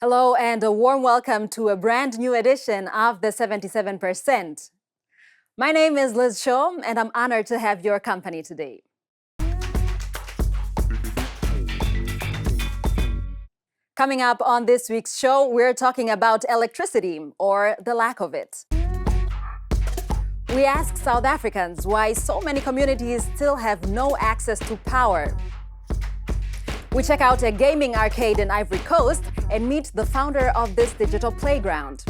Hello and a warm welcome to a brand new edition of the 77%. My name is Liz Shaw and I'm honored to have your company today. Coming up on this week's show, we're talking about electricity or the lack of it. We ask South Africans why so many communities still have no access to power. We check out a gaming arcade in Ivory Coast and meet the founder of this digital playground.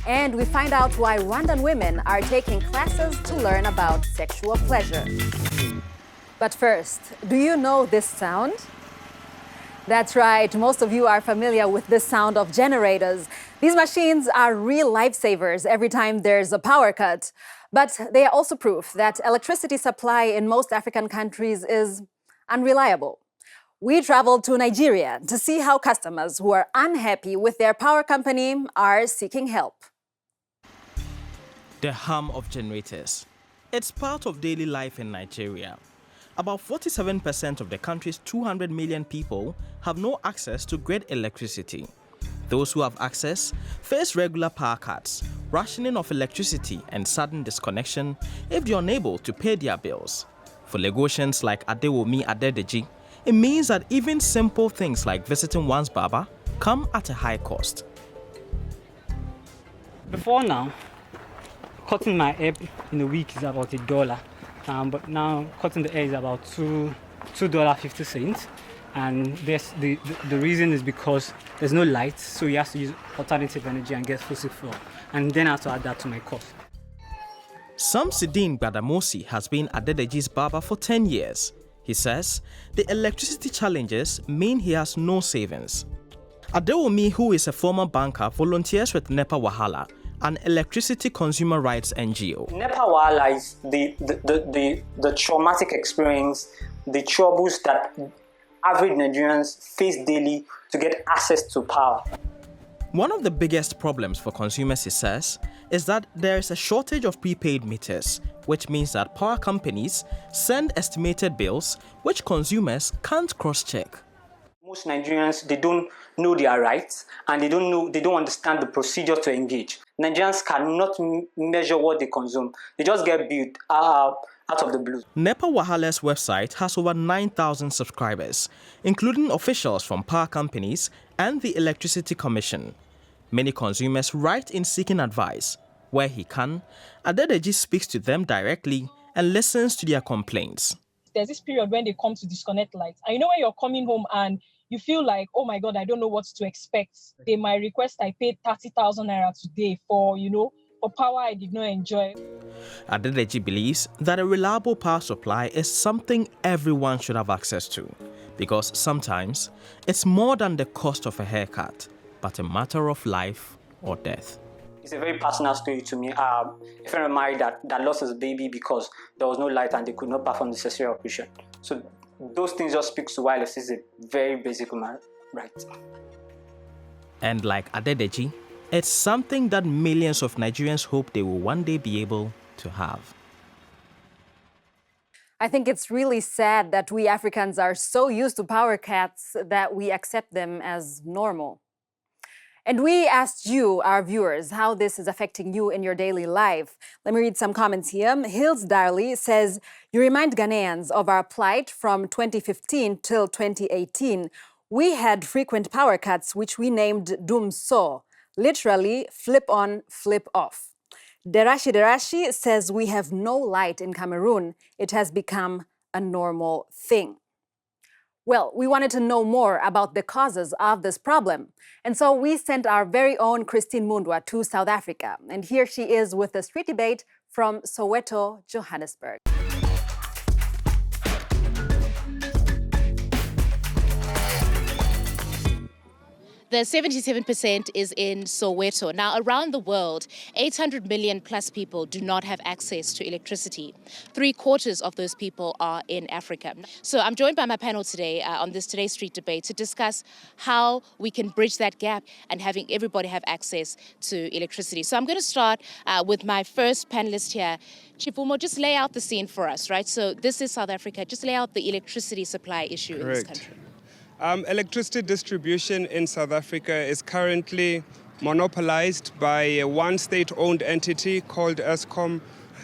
And we find out why Rwandan women are taking classes to learn about sexual pleasure. But first, do you know this sound? That's right, most of you are familiar with the sound of generators. These machines are real lifesavers every time there's a power cut. But they are also proof that electricity supply in most African countries is unreliable. We traveled to Nigeria to see how customers who are unhappy with their power company are seeking help. The hum of generators. It's part of daily life in Nigeria. About 47% of the country's 200 million people have no access to grid electricity. Those who have access face regular power cuts, rationing of electricity and sudden disconnection if they're unable to pay their bills. For Lagosians like Adedeji, it means that even simple things like visiting one's barber come at a high cost. Before now, cutting my hair in a week is about $1. But now cutting the hair is about $2.50. And the reason is because there's no light, so you have to use alternative energy and get fossil fuel. And then I have to add that to my cost. Samsidin Badamosi has been Adedeji's barber for 10 years. He says the electricity challenges mean he has no savings. Adewomi, who is a former banker, volunteers with NEPA Wahala, an electricity consumer rights NGO. NEPA Wahala is the traumatic experience, the troubles that average Nigerians face daily to get access to power. One of the biggest problems for consumers, he says, is that there is a shortage of prepaid meters, which means that power companies send estimated bills which consumers can't cross-check. Most Nigerians, they don't know their rights and they don't understand the procedure to engage. Nigerians cannot measure what they consume. They just get billed out of the blue. NEPA Wahala's website has over 9,000 subscribers, including officials from power companies and the Electricity Commission. Many consumers write in seeking advice. Where he can, Adedeji speaks to them directly and listens to their complaints. There's this period when they come to disconnect lights. And you know when you're coming home and you feel like, oh my God, I don't know what to expect. They might request I paid 30,000 naira today for power I did not enjoy. Adedeji believes that a reliable power supply is something everyone should have access to, because sometimes it's more than the cost of a haircut, but a matter of life or death. It's a very personal story to me. A friend of mine that lost his baby because there was no light and they could not perform the necessary operation. So those things just speak to wireless is a very basic human right. And like Adedeji, it's something that millions of Nigerians hope they will one day be able to have. I think it's really sad that we Africans are so used to power cuts that we accept them as normal. And we asked you, our viewers, how this is affecting you in your daily life. Let me read some comments here. Hills Darley says, you remind Ghanaians of our plight from 2015 till 2018. We had frequent power cuts, which we named Dum So, literally flip on, flip off. Derashi says, we have no light in Cameroon. It has become a normal thing. Well, we wanted to know more about the causes of this problem. And so we sent our very own Christine Mundwa to South Africa. And here she is with a street debate from Soweto, Johannesburg. The 77% is in Soweto. Now, around the world, 800 million plus people do not have access to electricity. 3/4 of those people are in Africa. So I'm joined by my panel today on this Today's Street Debate to discuss how we can bridge that gap and having everybody have access to electricity. So I'm going to start with my first panelist here. Chifumo, just lay out the scene for us, right? So this is South Africa. Just lay out the electricity supply issue in this country. Electricity distribution in South Africa is currently monopolized by one state-owned entity called Eskom,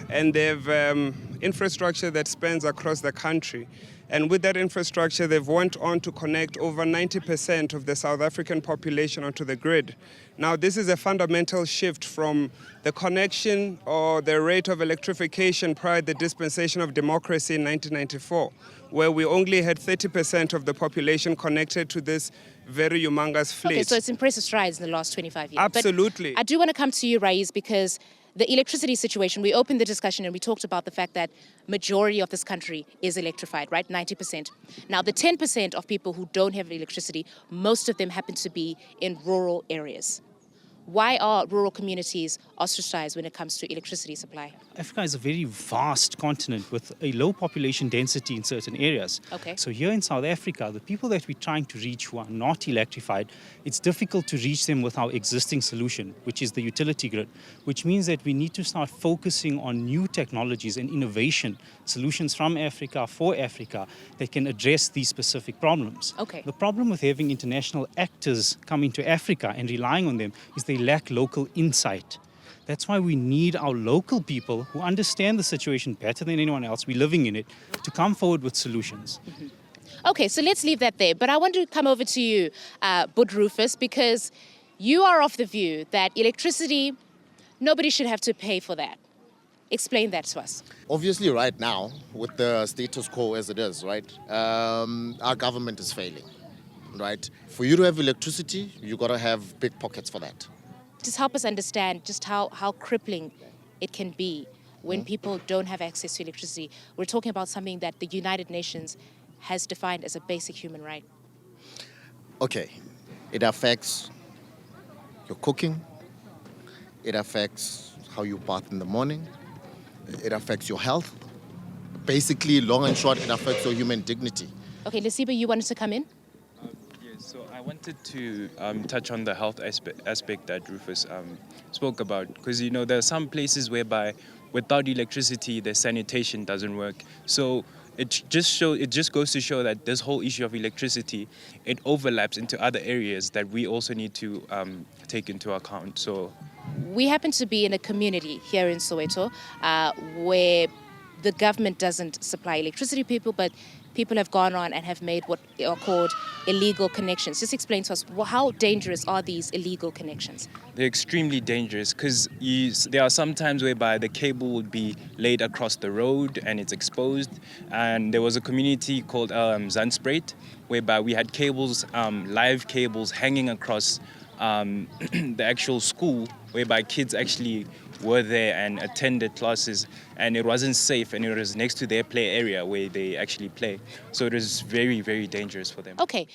and they have infrastructure that spans across the country. And with that infrastructure, they've went on to connect over 90% of the South African population onto the grid. Now, this is a fundamental shift from the connection or the rate of electrification prior to the dispensation of democracy in 1994, where we only had 30% of the population connected to this very humongous fleet. Okay, so it's impressive strides in the last 25 years. Absolutely. But I do want to come to you, Raiz, because the electricity situation, we opened the discussion and we talked about the fact that majority of this country is electrified, right? 90%. Now, the 10% of people who don't have electricity, most of them happen to be in rural areas. Why are rural communities ostracized when it comes to electricity supply? Africa is a very vast continent with a low population density in certain areas. Okay. So here in South Africa, the people that we're trying to reach who are not electrified, it's difficult to reach them with our existing solution, which is the utility grid, which means that we need to start focusing on new technologies and innovation, solutions from Africa for Africa that can address these specific problems. Okay. The problem with having international actors come into Africa and relying on them is they lack local insight. That's why we need our local people who understand the situation better than anyone else, we're living in it, to come forward with solutions. Mm-hmm. Okay, so let's leave that there. But I want to come over to you, Bud Rufus, because you are of the view that electricity, nobody should have to pay for that. Explain that to us. Obviously, right now, with the status quo as it is, right, our government is failing, right? For you to have electricity, you got to have big pockets for that. Just help us understand just how crippling it can be when people don't have access to electricity. We're talking about something that the United Nations has defined as a basic human right. Okay, it affects your cooking, it affects how you bath in the morning, it affects your health. Basically, long and short, it affects your human dignity. Okay, Lesiba, you wanted to come in? So I wanted to touch on the health aspect that Rufus spoke about, because there are some places whereby without electricity the sanitation doesn't work. So it just goes to show that this whole issue of electricity, it overlaps into other areas that we also need to take into account. So we happen to be in a community here in Soweto where the government doesn't supply electricity to people, but people have gone on and have made what are called illegal connections. Just explain to us, how dangerous are these illegal connections? They're extremely dangerous because there are some times whereby the cable would be laid across the road and it's exposed. And there was a community called Zandspruit whereby we had cables, live cables hanging across the actual school, whereby kids actually were there and attended classes, and it wasn't safe, and it was next to their play area where they actually play. So it was very, very dangerous for them. Okay.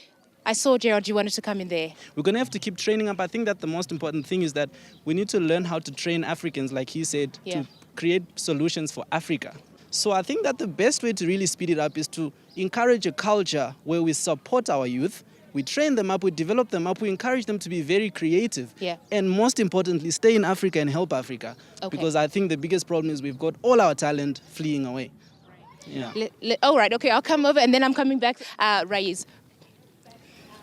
I saw, Gerald, you wanted to come in there. We're going to have to keep training up. I think that the most important thing is that we need to learn how to train Africans, like he said, to create solutions for Africa. So I think that the best way to really speed it up is to encourage a culture where we support our youth, we train them up, we develop them up, we encourage them to be very creative. Yeah. And most importantly, stay in Africa and help Africa. Okay. Because I think the biggest problem is we've got all our talent fleeing away. Yeah. All right, okay, I'll come over and then I'm coming back. Raiz.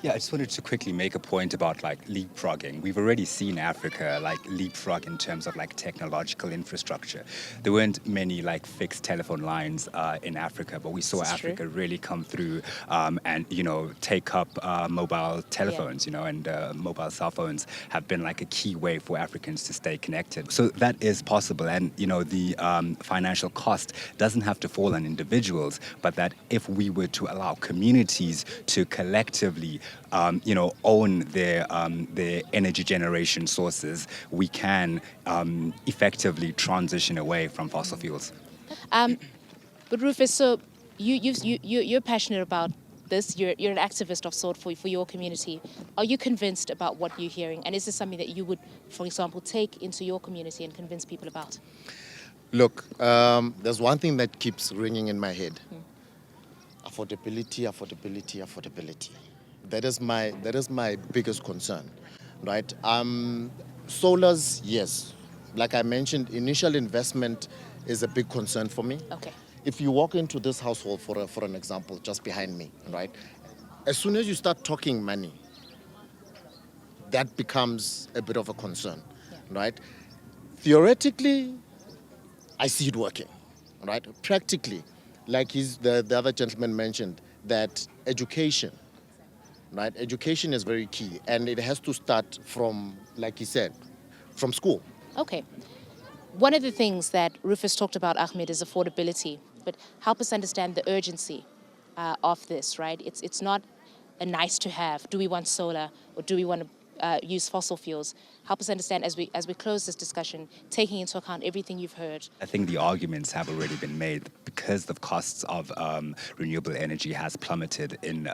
Yeah, I just wanted to quickly make a point about leapfrogging. We've already seen Africa leapfrog in terms of technological infrastructure. There weren't many fixed telephone lines in Africa, but we saw Africa really come through and take up mobile telephones, and mobile cell phones have been a key way for Africans to stay connected. So that is possible, and the financial cost doesn't have to fall on individuals, but that if we were to allow communities to collectively own their energy generation sources, we can effectively transition away from fossil fuels. But Rufus, so you're passionate about this. You're an activist of sort for your community. Are you convinced about what you're hearing? And is this something that you would, for example, take into your community and convince people about? Look, there's one thing that keeps ringing in my head. Affordability, affordability, affordability. That is my biggest concern, right? Solars, yes. Like I mentioned, initial investment is a big concern for me. Okay. If you walk into this household, for an example, just behind me, right? as soon as you start talking money, that becomes a bit of a concern, right? Theoretically, I see it working, right? Practically, like the other gentleman mentioned, that education, right? Education is very key, and it has to start from, like he said, from school. Okay. One of the things that Rufus talked about, Ahmed, is affordability. But help us understand the urgency of this, right? It's not a nice to have. Do we want solar or do we want to use fossil fuels? Help us understand as we close this discussion, taking into account everything you've heard. I think the arguments have already been made because the costs of renewable energy has plummeted in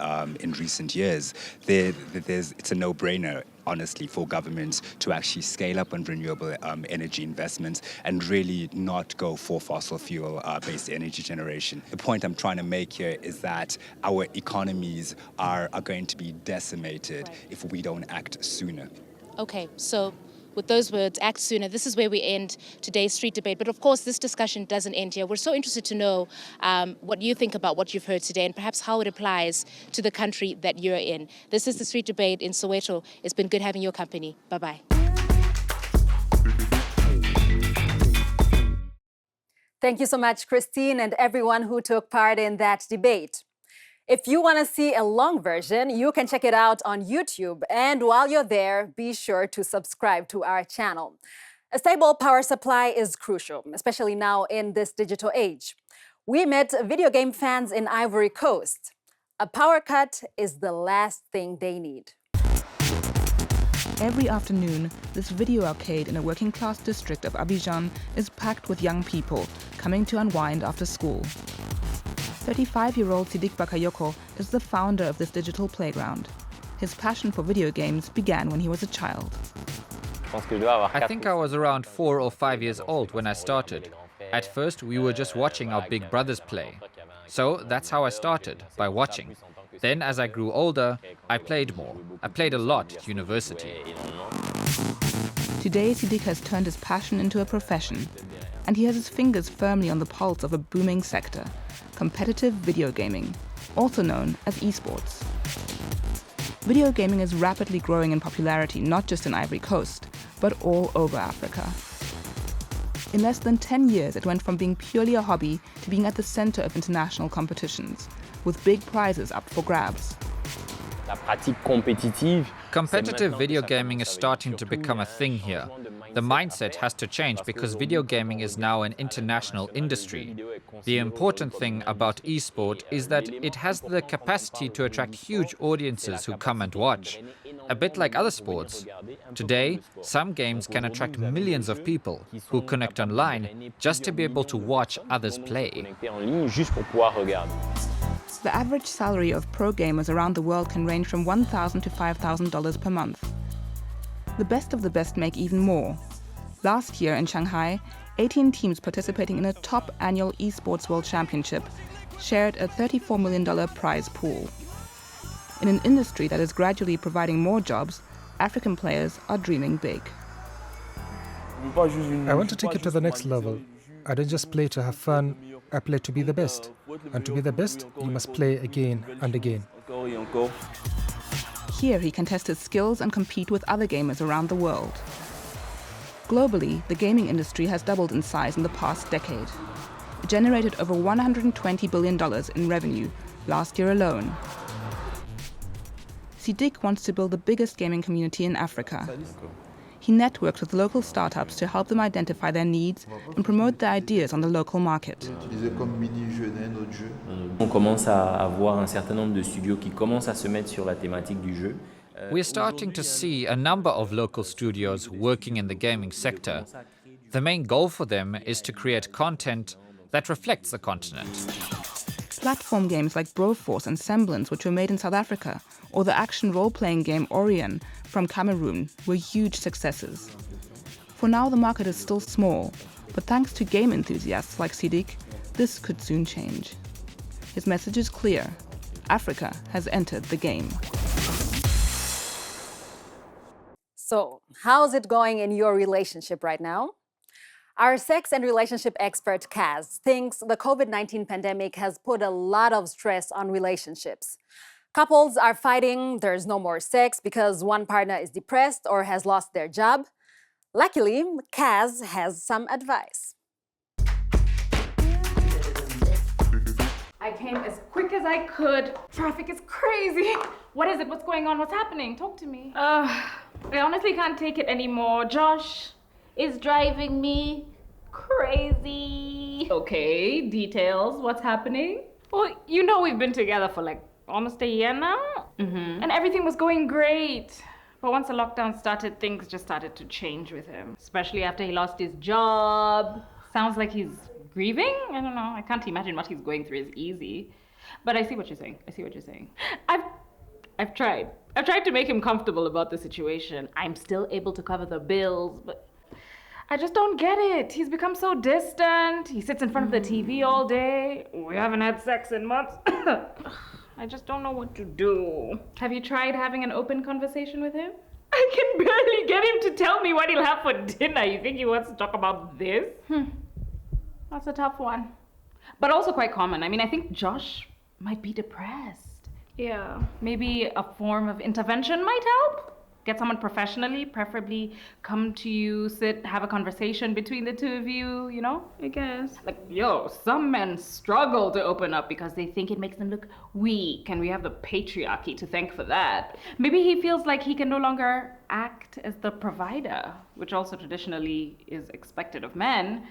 recent years. It's a no-brainer, honestly, for governments to actually scale up on renewable energy investments and really not go for fossil fuel-based energy generation. The point I'm trying to make here is that our economies are going to be decimated if we don't act sooner. Okay, so with those words, act sooner. This is where we end today's street debate. But of course, this discussion doesn't end here. We're so interested to know what you think about what you've heard today and perhaps how it applies to the country that you're in. This is the street debate in Soweto. It's been good having your company. Bye-bye. Thank you so much, Christine, and everyone who took part in that debate. If you want to see a long version, you can check it out on YouTube. And while you're there, be sure to subscribe to our channel. A stable power supply is crucial, especially now in this digital age. We met video game fans in Ivory Coast. A power cut is the last thing they need. Every afternoon, this video arcade in a working-class district of Abidjan is packed with young people coming to unwind after school. 35-year-old Sidik Bakayoko is the founder of this digital playground. His passion for video games began when he was a child. I think I was around 4 or 5 years old when I started. At first, we were just watching our big brothers play. So that's how I started, by watching. Then, as I grew older, I played more. I played a lot at university. Today, Sidik has turned his passion into a profession, and he has his fingers firmly on the pulse of a booming sector: competitive video gaming, also known as esports. Video gaming is rapidly growing in popularity not just in Ivory Coast, but all over Africa. In less than 10 years, it went from being purely a hobby to being at the center of international competitions, with big prizes up for grabs. Competitive video gaming is starting to become a thing here. The mindset has to change because video gaming is now an international industry. The important thing about esport is that it has the capacity to attract huge audiences who come and watch. A bit like other sports. Today, some games can attract millions of people who connect online just to be able to watch others play. The average salary of pro gamers around the world can range from $1,000 to $5,000 per month. The best of the best make even more. Last year in Shanghai, 18 teams participating in a top annual esports world championship shared a $34 million prize pool. In an industry that is gradually providing more jobs, African players are dreaming big. I want to take it to the next level. I don't just play to have fun, I play to be the best. And to be the best, you must play again and again. Here he can test his skills and compete with other gamers around the world. Globally, the gaming industry has doubled in size in the past decade. It generated over $120 billion in revenue last year alone. Sidik wants to build the biggest gaming community in Africa. He networks with local startups to help them identify their needs and promote their ideas on the local market. On commence à avoir un certain nombre de studios qui commencent à se mettre sur la thématique du jeu. We're starting to see a number of local studios working in the gaming sector. The main goal for them is to create content that reflects the continent. Platform games like Broforce and Semblance, which were made in South Africa, or the action role-playing game Orion from Cameroon, were huge successes. For now, the market is still small, but thanks to game enthusiasts like Sidik, this could soon change. His message is clear: Africa has entered the game. So, how's it going in your relationship right now? Our sex and relationship expert, Kaz, thinks the COVID-19 pandemic has put a lot of stress on relationships. Couples are fighting, there's no more sex because one partner is depressed or has lost their job. Luckily, Kaz has some advice. I came as quick as I could. Traffic is crazy. What is it? What's going on? What's happening? Talk to me. I honestly can't take it anymore. Josh is driving me crazy. Okay, details. What's happening? Well, you know we've been together for like almost a year now. And everything was going great. But once the lockdown started, things just started to change with him. Especially after he lost his job. Sounds like he's grieving? I don't know. I can't imagine what he's going through is easy. But I see what you're saying. I've tried. I've tried to make him comfortable about the situation. I'm still able to cover the bills, but I just don't get it. He's become so distant. He sits in front of the TV all day. We haven't had sex in months. I just don't know what to do. Have you tried having an open conversation with him? I can barely get him to tell me what he'll have for dinner. You think he wants to talk about this? That's a tough one. But also quite common. I mean, I think Josh might be depressed. Yeah, maybe a form of intervention might help. Get someone professionally, preferably come to you, sit, have a conversation between the two of you, you know, I guess. Like, some men struggle to open up because they think it makes them look weak, and we have the patriarchy to thank for that. Maybe he feels like he can no longer act as the provider, which also traditionally is expected of men.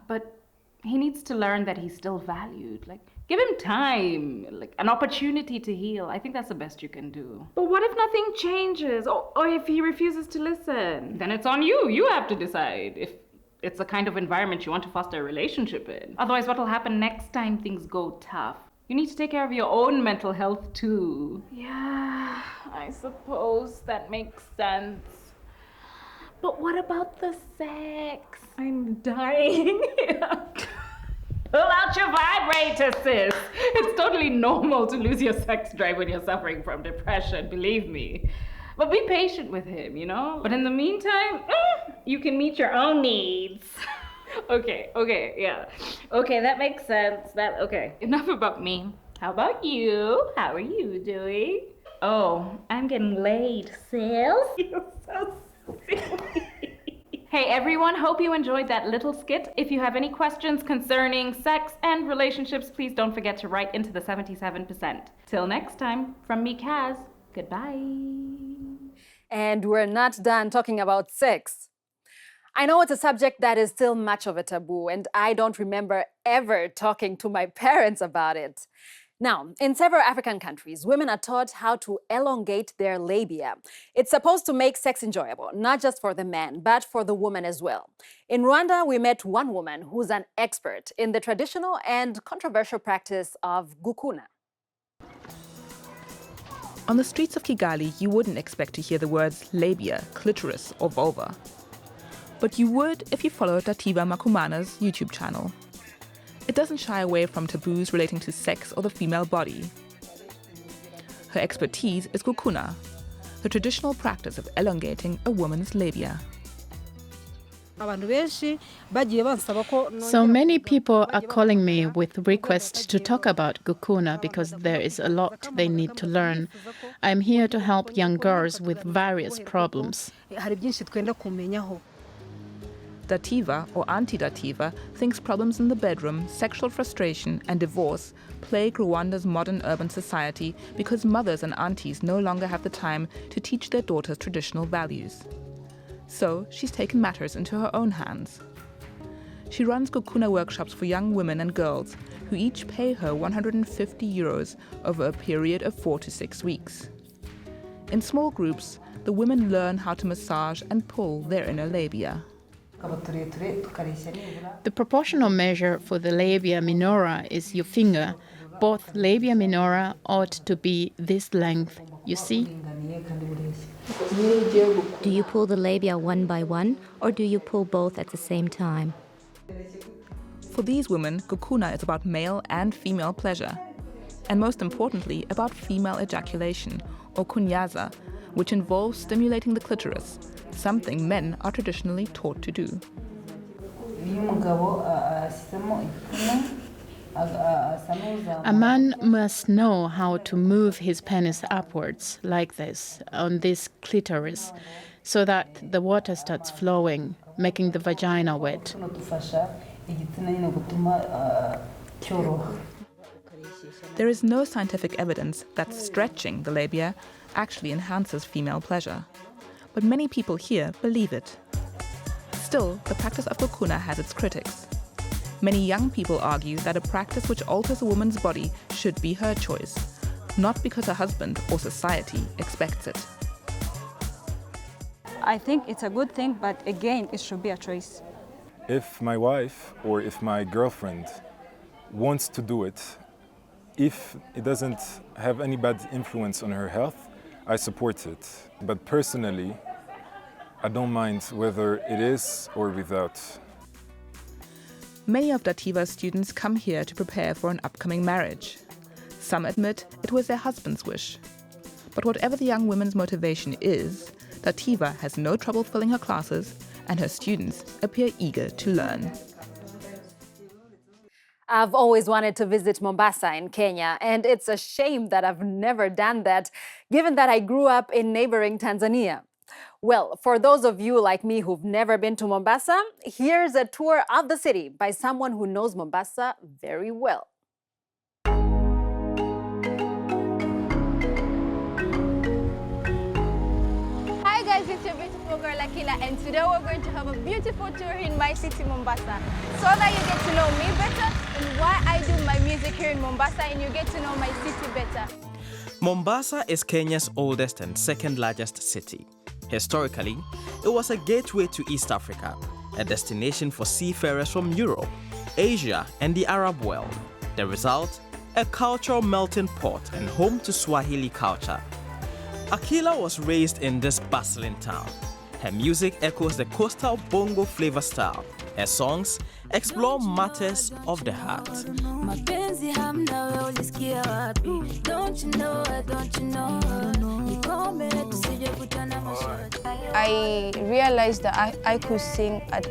But he needs to learn that he's still valued. Like, give him time, like an opportunity to heal. I think that's the best you can do. But what if nothing changes? Or if he refuses to listen? Then it's on you. You have to decide if it's the kind of environment you want to foster a relationship in. Otherwise, what will happen next time things go tough? You need to take care of your own mental health too. Yeah, I suppose that makes sense. But what about the sex? I'm dying. Pull out your vibrator, sis. It's totally normal to lose your sex drive when you're suffering from depression, believe me. But be patient with him, you know? But in the meantime, you can meet your own needs. Okay, yeah. Okay, that makes sense. Okay. Enough about me. How about you? How are you doing? Oh, I'm getting laid, sis. You're so silly. Hey everyone, hope you enjoyed that little skit. If you have any questions concerning sex and relationships, please don't forget to write into the 77%. Till next time, from me, Kaz, goodbye. And we're not done talking about sex. I know it's a subject that is still much of a taboo, and I don't remember ever talking to my parents about it. Now, in several African countries, women are taught how to elongate their labia. It's supposed to make sex enjoyable, not just for the man, but for the woman as well. In Rwanda, we met one woman who's an expert in the traditional and controversial practice of Gukuna. On the streets of Kigali, you wouldn't expect to hear the words labia, clitoris, or vulva. But you would if you followed Dativa Makumana's YouTube channel. It doesn't shy away from taboos relating to sex or the female body. Her expertise is Gukuna, the traditional practice of elongating a woman's labia. So many people are calling me with requests to talk about Gukuna because there is a lot they need to learn. I'm here to help young girls with various problems. Dativa, or anti-Dativa, thinks problems in the bedroom, sexual frustration and divorce plague Rwanda's modern urban society because mothers and aunties no longer have the time to teach their daughters traditional values. So she's taken matters into her own hands. She runs Gukuna workshops for young women and girls who each pay her 150 euros over a period of 4 to 6 weeks. In small groups, the women learn how to massage and pull their inner labia. The proportional measure for the labia minora is your finger. Both labia minora ought to be this length, you see? Do you pull the labia one by one, or do you pull both at the same time? For these women, Gukuna is about male and female pleasure, and most importantly, about female ejaculation, or kunyaza, which involves stimulating the clitoris, something men are traditionally taught to do. A man must know how to move his penis upwards, like this, on this clitoris, so that the water starts flowing, making the vagina wet. There is no scientific evidence that stretching the labia actually enhances female pleasure, but many people here believe it. Still, the practice of Gukuna has its critics. Many young people argue that a practice which alters a woman's body should be her choice, not because her husband or society expects it. I think it's a good thing, but again, it should be a choice. If my wife or if my girlfriend wants to do it, if it doesn't have any bad influence on her health, I support it. But personally, I don't mind whether it is or without. Many of Dativa's students come here to prepare for an upcoming marriage. Some admit it was their husband's wish. But whatever the young women's motivation is, Dativa has no trouble filling her classes, and her students appear eager to learn. I've always wanted to visit Mombasa in Kenya, and it's a shame that I've never done that, given that I grew up in neighboring Tanzania. Well, for those of you like me who've never been to Mombasa, here's a tour of the city by someone who knows Mombasa very well. Hi guys, it's your beautiful girl Akeelah, and today we're going to have a beautiful tour in my city, Mombasa, so that you get to know me better and why I do my music here in Mombasa, and you get to know my city better. Mombasa is Kenya's oldest and second largest city. Historically, it was a gateway to East Africa, a destination for seafarers from Europe, Asia, and the Arab world. The result? A cultural melting pot and home to Swahili culture. Akeelah was raised in this bustling town. Her music echoes the coastal bongo flavor style. Her songs explore matters of the heart. I realized that I could sing at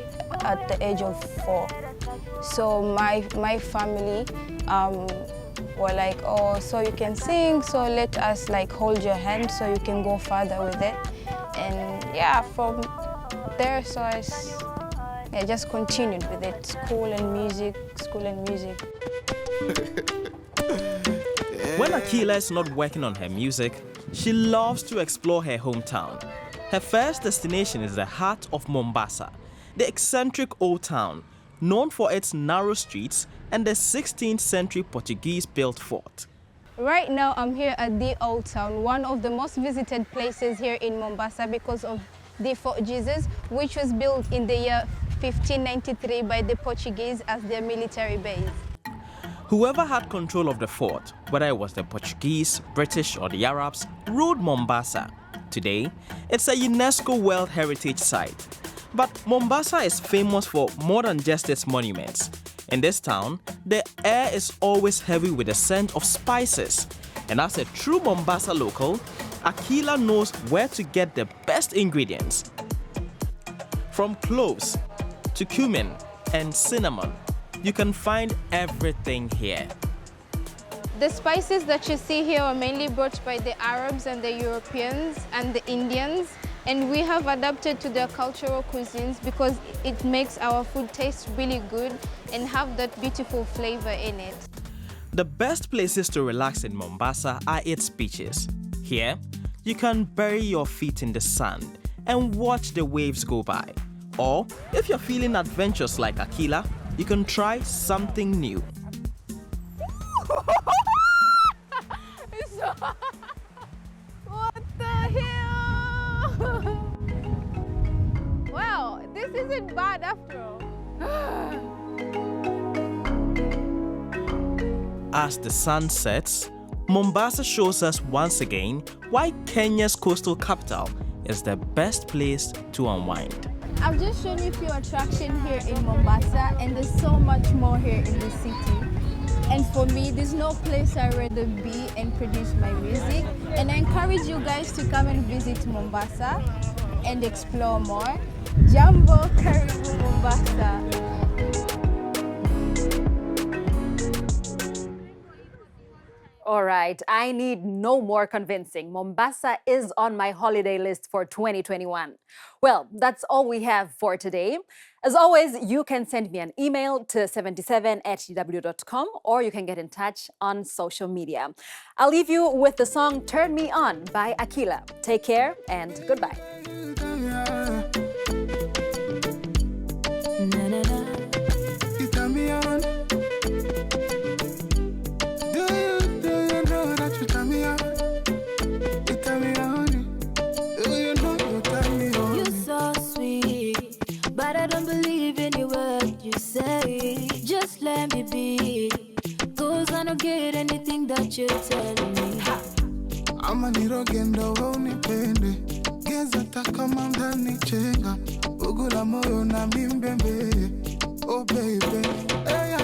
the age of 4. So my family were like, oh, so you can sing, so let us like hold your hand so you can go further with it. And yeah, from there, so I just continued with it, school and music. When Akeelah is not working on her music, she loves to explore her hometown. Her first destination is the heart of Mombasa, the eccentric old town, known for its narrow streets and the 16th century Portuguese-built fort. Right now, I'm here at the Old Town, one of the most visited places here in Mombasa because of the Fort Jesus, which was built in the year 1593 by the Portuguese as their military base. Whoever had control of the fort, whether it was the Portuguese, British, or the Arabs, ruled Mombasa. Today, it's a UNESCO World Heritage Site. But Mombasa is famous for more than just its monuments. In this town, the air is always heavy with the scent of spices. And as a true Mombasa local, Akeelah knows where to get the best ingredients. From cloves to cumin and cinnamon, you can find everything here. The spices that you see here are mainly brought by the Arabs and the Europeans and the Indians, and we have adapted to their cultural cuisines because it makes our food taste really good and have that beautiful flavor in it. The best places to relax in Mombasa are its beaches. Here, you can bury your feet in the sand and watch the waves go by. Or, if you're feeling adventurous like Akeelah, you can try something new. What the hell? Wow, this isn't bad after all. As the sun sets, Mombasa shows us once again why Kenya's coastal capital is the best place to unwind. I've just shown you a few attractions here in Mombasa, and there's so much more here in the city. And for me, there's no place I'd rather be and produce my music. And I encourage you guys to come and visit Mombasa and explore more. Jambo, Karibu, Mombasa. All right, I need no more convincing. Mombasa is on my holiday list for 2021. Well, that's all we have for today. As always, you can send me an email to 77@dw.com or you can get in touch on social media. I'll leave you with the song Turn Me On by Akeelah. Take care and goodbye. But I don't believe any word you say. Just let me be, 'cause I don't get anything that you're telling me. Ama nirogenda unipende, geza takama ndani chenga, ugula moyo na mimbembe. Oh baby, hey,